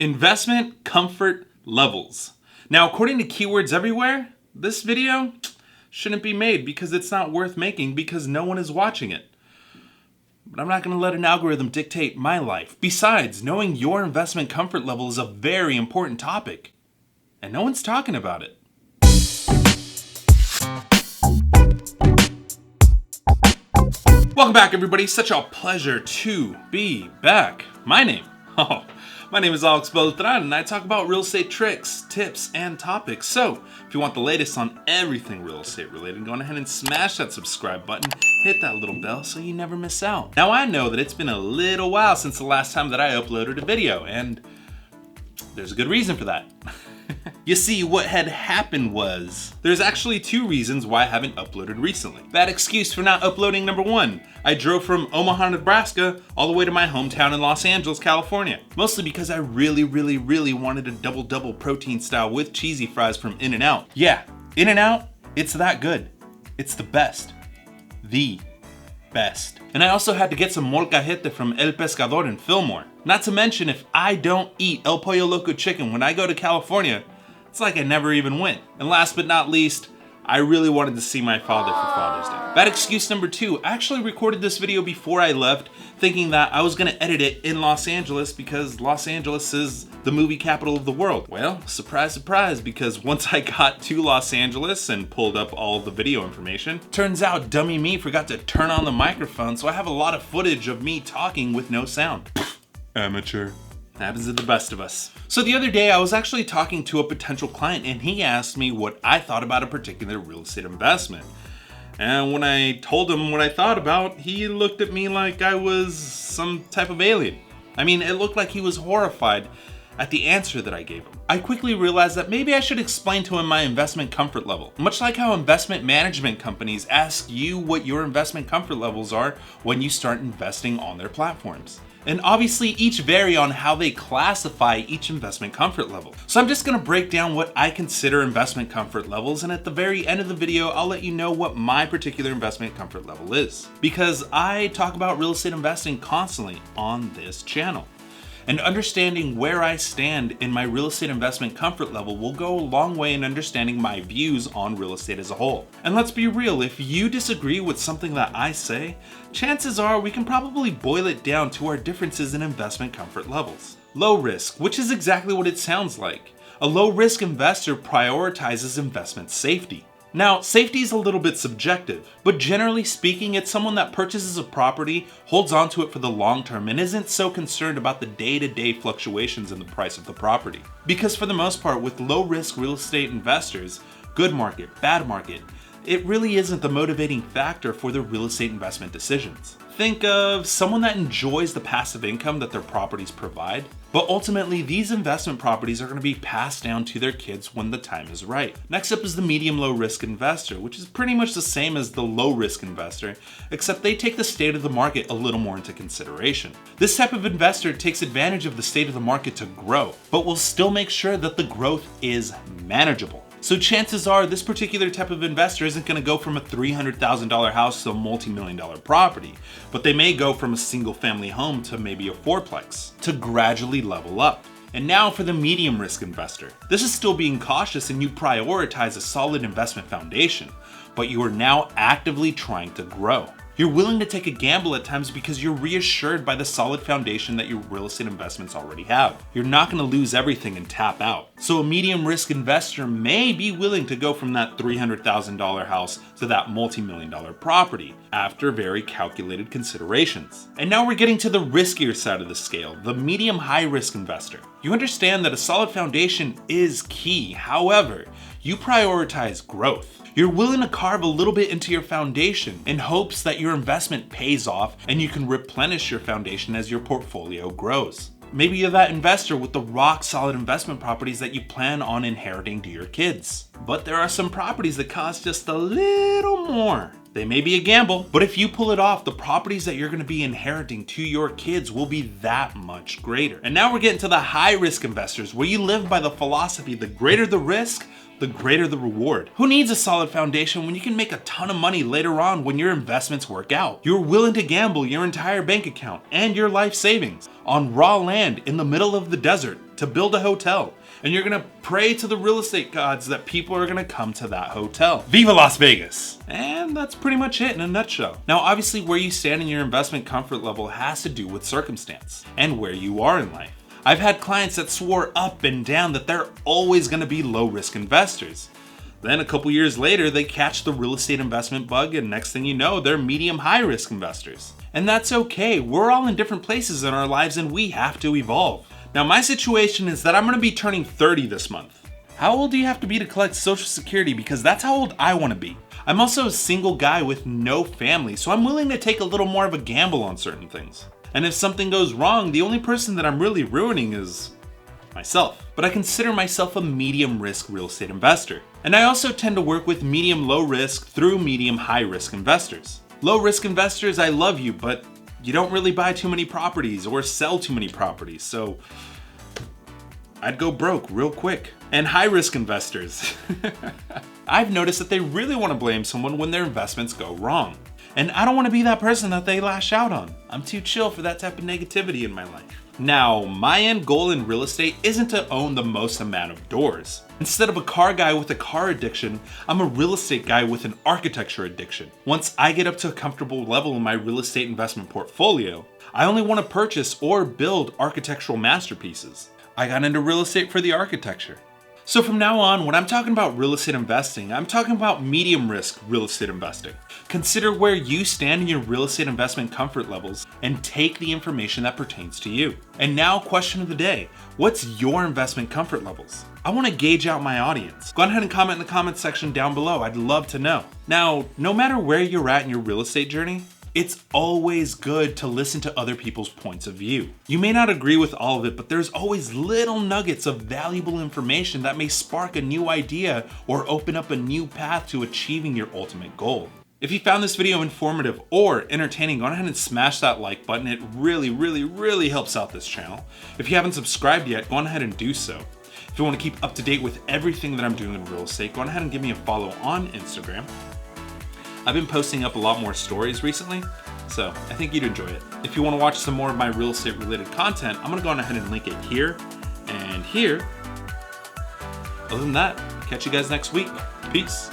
Investment comfort levels. Now, according to keywords everywhere, this video shouldn't be made because it's not worth making because no one is watching it. But I'm not going to let an algorithm dictate my life. Besides, knowing your investment comfort level is a very important topic, and no one's talking about it. Welcome back, everybody. Such a pleasure to be back. My name is AlexBeltran, and I talk about real estate tricks, tips, and topics. So, if you want the latest on everything real estate related, go on ahead and smash that subscribe button, hit that little bell so you never miss out. Now, I know that it's been a little while since the last time that I uploaded a video, and there's a good reason for that. You see, what had happened was, there's actually two reasons why I haven't uploaded recently. Bad excuse for not uploading number one. I drove from Omaha, Nebraska, all the way to my hometown in Los Angeles, California. Mostly because I really wanted a double protein style with cheesy fries from In-N-Out. Yeah, In-N-Out, it's that good. It's the best. The best. And I also had to get some molcajete from El Pescador in Fillmore. Not to mention, if I don't eat El Pollo Loco chicken when I go to California, it's like I never even went. And last but not least, I really wanted to see my father for Father's Day. Bad excuse number two, I actually recorded this video before I left, thinking that I was gonna edit it in Los Angeles because Los Angeles is the movie capital of the world. Well, surprise, surprise, because once I got to Los Angeles and pulled up all the video information, turns out dummy me forgot to turn on the microphone, so I have a lot of footage of me talking with no sound. Amateur. Happens to the best of us. So the other day I was actually talking to a potential client and he asked me what I thought about a particular real estate investment. And when I told him what I thought about, he looked at me like I was some type of alien. I mean, it looked like he was horrified at the answer that I gave him. I quickly realized that maybe I should explain to him my investment comfort level. Much like how investment management companies ask you what your investment comfort levels are when you start investing on their platforms. And obviously each vary on how they classify each investment comfort level. So I'm just gonna break down what I consider investment comfort levels, and at the very end of the video, I'll let you know what my particular investment comfort level is. Because I talk about real estate investing constantly on this channel. And understanding where I stand in my real estate investment comfort level will go a long way in understanding my views on real estate as a whole. And let's be real, if you disagree with something that I say, chances are we can probably boil it down to our differences in investment comfort levels. Low risk, which is exactly what it sounds like. A low risk investor prioritizes investment safety. Now, safety is a little bit subjective, but generally speaking, it's someone that purchases a property, holds onto it for the long term, and isn't so concerned about the day-to-day fluctuations in the price of the property. Because for the most part, with low-risk real estate investors, good market, bad market, it really isn't the motivating factor for their real estate investment decisions. Think of someone that enjoys the passive income that their properties provide, but ultimately these investment properties are going to be passed down to their kids when the time is right. Next up is the medium low risk investor, which is pretty much the same as the low risk investor, except they take the state of the market a little more into consideration. This type of investor takes advantage of the state of the market to grow, but will still make sure that the growth is manageable. So chances are this particular type of investor isn't going to go from a $300,000 house to a multi-million-dollar property, but they may go from a single family home to maybe a fourplex to gradually level up. And now for the medium risk investor. This is still being cautious and you prioritize a solid investment foundation, but you are now actively trying to grow. You're willing to take a gamble at times because you're reassured by the solid foundation that your real estate investments already have. You're not going to lose everything and tap out. So a medium risk investor may be willing to go from that $300,000 house to that multi-million-dollar property after very calculated considerations. And now we're getting to the riskier side of the scale, the medium high risk investor. You understand that a solid foundation is key. However, you prioritize growth. You're willing to carve a little bit into your foundation in hopes that your investment pays off and you can replenish your foundation as your portfolio grows. Maybe you're that investor with the rock solid investment properties that you plan on inheriting to your kids. But there are some properties that cost just a little more. They may be a gamble, but if you pull it off, the properties that you're going to be inheriting to your kids will be that much greater. And now we're getting to the high risk investors, where you live by the philosophy, the greater the risk, the greater the reward. Who needs a solid foundation when you can make a ton of money later on when your investments work out? You're willing to gamble your entire bank account and your life savings on raw land in the middle of the desert to build a hotel. And you're gonna pray to the real estate gods that people are gonna come to that hotel. Viva Las Vegas! And that's pretty much it in a nutshell. Now, obviously, where you stand in your investment comfort level has to do with circumstance and where you are in life. I've had clients that swore up and down that they're always gonna be low risk investors. Then a couple years later, they catch the real estate investment bug, and next thing you know, they're medium high risk investors. And that's okay. We're all in different places in our lives and we have to evolve. Now, my situation is that I'm gonna be turning 30 this month. How old do you have to be to collect Social Security? Because that's how old I wanna be. I'm also a single guy with no family, so I'm willing to take a little more of a gamble on certain things. And if something goes wrong, the only person that I'm really ruining is myself. But I consider myself a medium risk real estate investor. And I also tend to work with medium low risk through medium high risk investors. Low risk investors, I love you, but you don't really buy too many properties or sell too many properties, so I'd go broke real quick. And high risk investors, I've noticed that they really want to blame someone when their investments go wrong. And I don't want to be that person that they lash out on. I'm too chill for that type of negativity in my life. Now, my end goal in real estate isn't to own the most amount of doors. Instead of a car guy with a car addiction, I'm a real estate guy with an architecture addiction. Once I get up to a comfortable level in my real estate investment portfolio, I only want to purchase or build architectural masterpieces. I got into real estate for the architecture. So from now on, when I'm talking about real estate investing, I'm talking about medium risk real estate investing. Consider where you stand in your real estate investment comfort levels and take the information that pertains to you. And now, question of the day, what's your investment comfort levels? I want to gauge out my audience. Go ahead and comment in the comments section down below. I'd love to know. Now, no matter where you're at in your real estate journey, it's always good to listen to other people's points of view. You may not agree with all of it, but there's always little nuggets of valuable information that may spark a new idea or open up a new path to achieving your ultimate goal. If you found this video informative or entertaining, go ahead and smash that like button. It really helps out this channel. If you haven't subscribed yet, go ahead and do so. If you want to keep up to date with everything that I'm doing in real estate, go ahead and give me a follow on Instagram. I've been posting up a lot more stories recently, so I think you'd enjoy it. If you want to watch some more of my real estate related content, I'm gonna go ahead and link it here and here. Other than that, catch you guys next week. Peace.